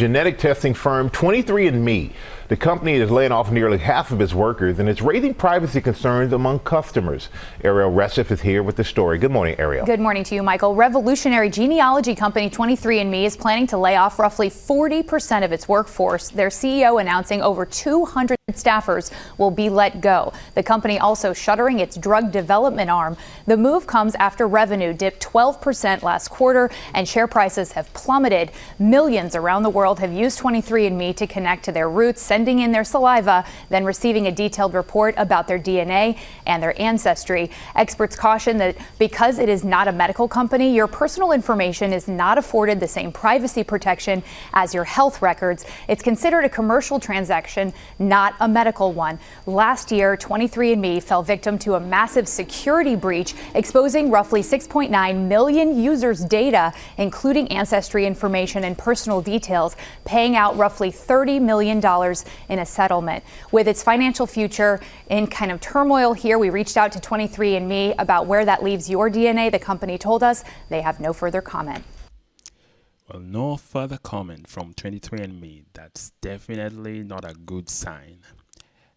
Genetic testing firm 23andMe. The company is laying off nearly half of its workers, and it's raising privacy concerns among customers. Ariel Resif is here with the story. Good morning, Ariel. Good morning to you, Michael. Revolutionary genealogy company 23andMe is planning to lay off roughly 40% of its workforce. Their CEO announcing over 200 staffers will be let go. The company also shuttering its drug development arm. The move comes after revenue dipped 12% last quarter and share prices have plummeted. Millions around the world have used 23andMe to connect to their roots, sending in their saliva, then receiving a detailed report about their DNA and their ancestry. Experts caution that because it is not a medical company, your personal information is not afforded the same privacy protection as your health records. It's considered a commercial transaction, not a medical one. Last year, 23andMe fell victim to a massive security breach, exposing roughly 6.9 million users' data, including ancestry information and personal details, paying out roughly $30 million in a settlement. With its financial future in kind of turmoil here, we reached out to 23andMe about where that leaves your DNA. The company told us they have no further comment. Well, no further comment from 23andMe. That's definitely not a good sign.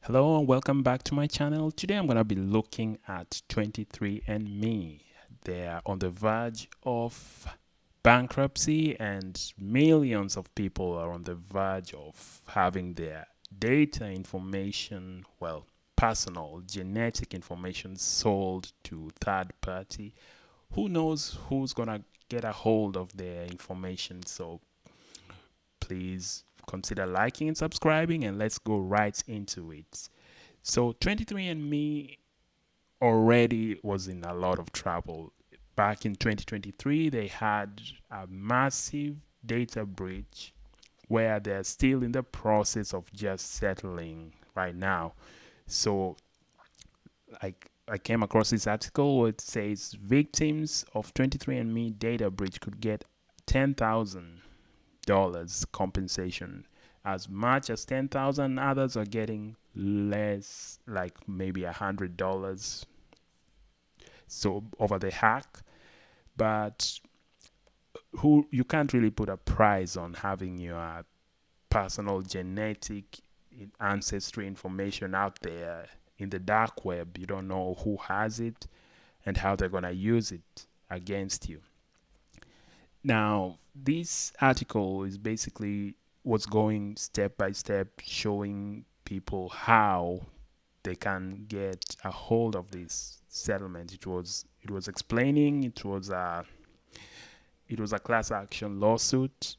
Hello and welcome back to my channel. Today I'm going to be looking at 23andMe. They are on the verge of bankruptcy and millions of people are on the verge of having their data information, well, personal genetic information sold to third party. Who knows who's gonna get a hold of their information? So please consider liking and subscribing, and let's go right into it. So 23andMe already was in a lot of trouble. Back in 2023, they had a massive data breach where they're still in the process of just settling right now. So I came across this article where it says victims of 23andMe data breach could get $10,000 compensation. As much as $10,000, others are getting less, like maybe $100. So over the hack, but who you can't really put a price on having your personal genetic ancestry information out there in the dark web. You don't know who has it and how they're going to use it against you. Now, this article is basically what's going step by step, showing people how they can get a hold of this settlement. It was explaining it was a class action lawsuit.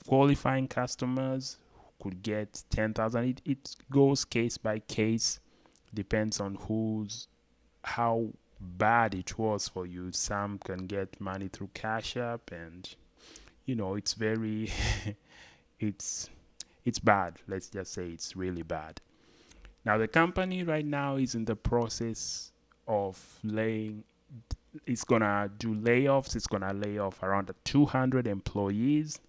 Qualifying customers could get 10,000. It goes case by case, depends on how bad it was for you. Some can get money through Cash App, and it's very it's bad. Let's just say it's really bad. Now the company right now is in the process of it's gonna do layoffs. It's gonna lay off around 200 employees.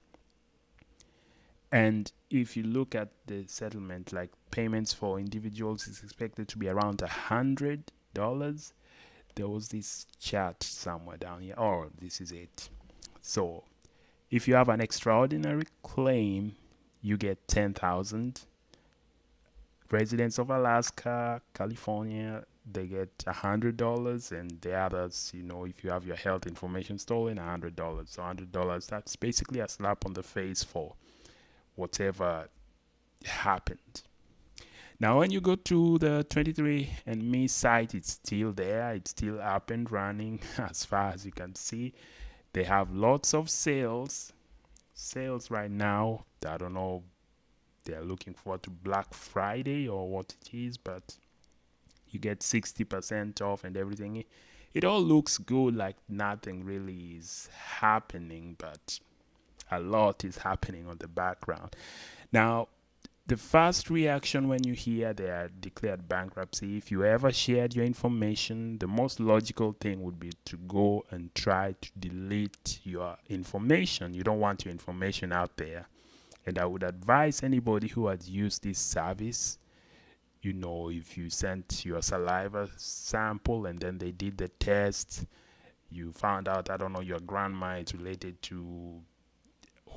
And if you look at the settlement, like payments for individuals is expected to be around $100. There was this chart somewhere down here. Oh, this is it. So if you have an extraordinary claim, you get $10,000. Residents of Alaska, California, they get $100, and the others, if you have your health information stolen, $100. So $100, that's basically a slap on the face for whatever happened. Now, when you go to the 23andMe site, it's still there. It's still up and running as far as you can see. They have lots of sales right now. I don't know, they're looking forward to Black Friday or what it is, but you get 60% off and everything. It all looks good, like nothing really is happening, but a lot is happening on the background. Now, the first reaction when you hear they are declared bankruptcy, if you ever shared your information, the most logical thing would be to go and try to delete your information. You don't want your information out there. And I would advise anybody who has used this service, if you sent your saliva sample and then they did the test, you found out, I don't know, your grandma is related to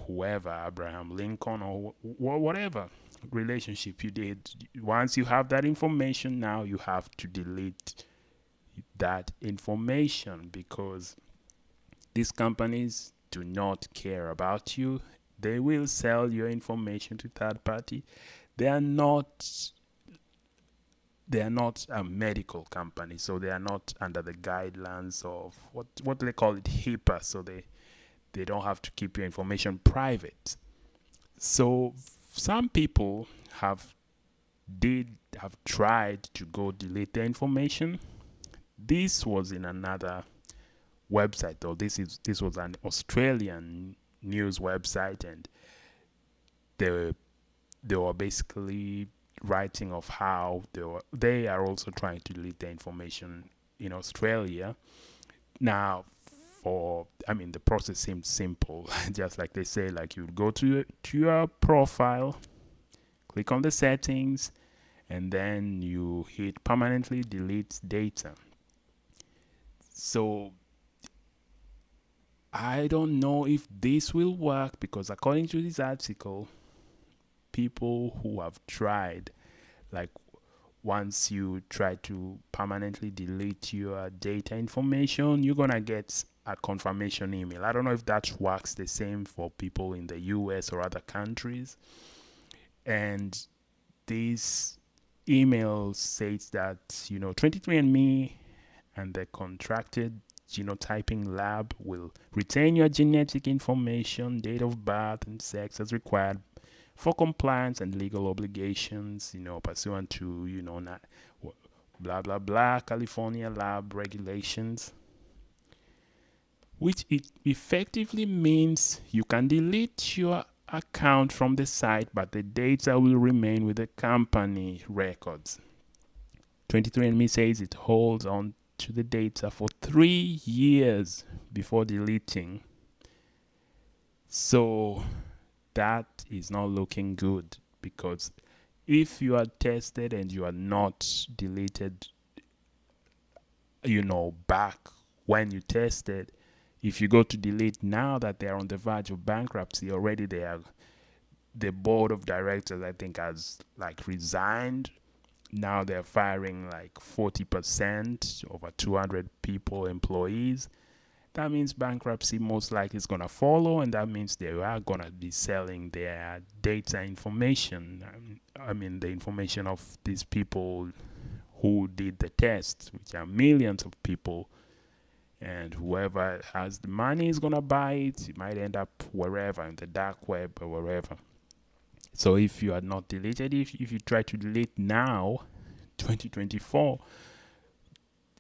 whoever, Abraham Lincoln or whatever relationship you did. Once you have that information, now you have to delete that information, because these companies do not care about you. They will sell your information to third party. They are not a medical company, so they are not under the guidelines of what they call it, HIPAA, so they don't have to keep your information private. So some people have tried to go delete their information. This was in another website, though. This was an Australian news website, and they were basically writing of how they are also trying to delete the information in Australia. Now, the process seems simple. Just like they say, like, you go to your profile, click on the settings, and then you hit permanently delete data. So I don't know if this will work, because according to this article, people who have tried, like, once you try to permanently delete your data information, you're gonna get a confirmation email. I don't know if that works the same for people in the US or other countries. And this email says that 23andMe and the contracted genotyping lab will retain your genetic information, date of birth, and sex as required for compliance and legal obligations, pursuant to, blah, blah, blah, California lab regulations, which it effectively means you can delete your account from the site, but the data will remain with the company records. 23andMe says it holds on to the data for 3 years before deleting. So that is not looking good, because if you are tested and you are not deleted, back when you tested, if you go to delete now that they are on the verge of bankruptcy, already the board of directors, I think, has resigned. Now they're firing 40%, over 200 people, employees. That means bankruptcy most likely is going to follow, and that means they are going to be selling their data information. The information of these people who did the test, which are millions of people. And whoever has the money is going to buy it. It might end up wherever, in the dark web or wherever. So if you are not deleted, if you try to delete now, 2024,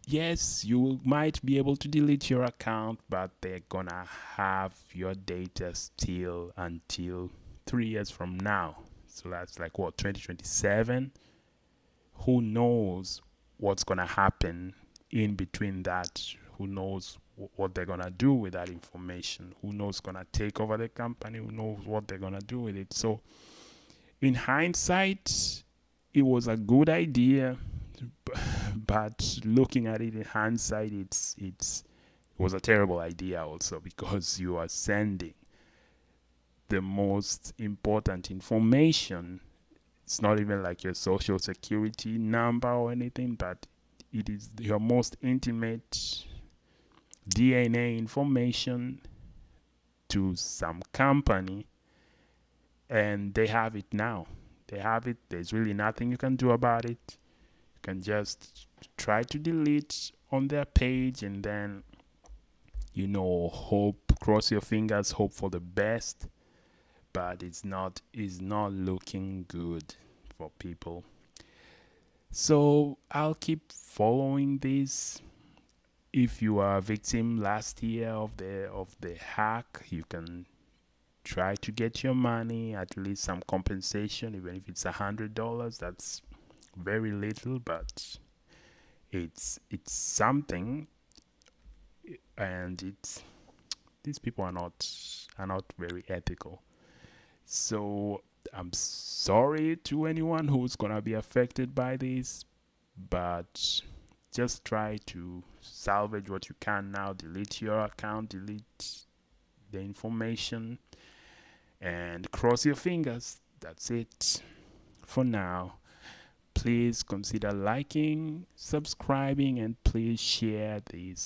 yes, you might be able to delete your account, but they're gonna have your data still until 3 years from now. So that's 2027. Who knows what's gonna happen in between that? Who knows what they're gonna do with that information? Who knows gonna take over the company? Who knows what they're gonna do with it? So in hindsight, it was a good idea, but looking at it in hindsight, it was a terrible idea also, because you are sending the most important information. It's not even like your social security number or anything, but it is your most intimate DNA information to some company, and they have it now. They have it. There's really nothing you can do about it. You can just try to delete on their page, and then hope, cross your fingers, hope for the best. But it's not looking good for people. So I'll keep following this. If you are a victim last year of the hack, you can try to get your money, at least some compensation, even if it's $100. That's very little, but it's something. And these people are not very ethical. So I'm sorry to anyone who's gonna be affected by this, but just try to salvage what you can now. Delete your account, delete the information, and cross your fingers. That's it for now. Please consider liking, subscribing, and please share this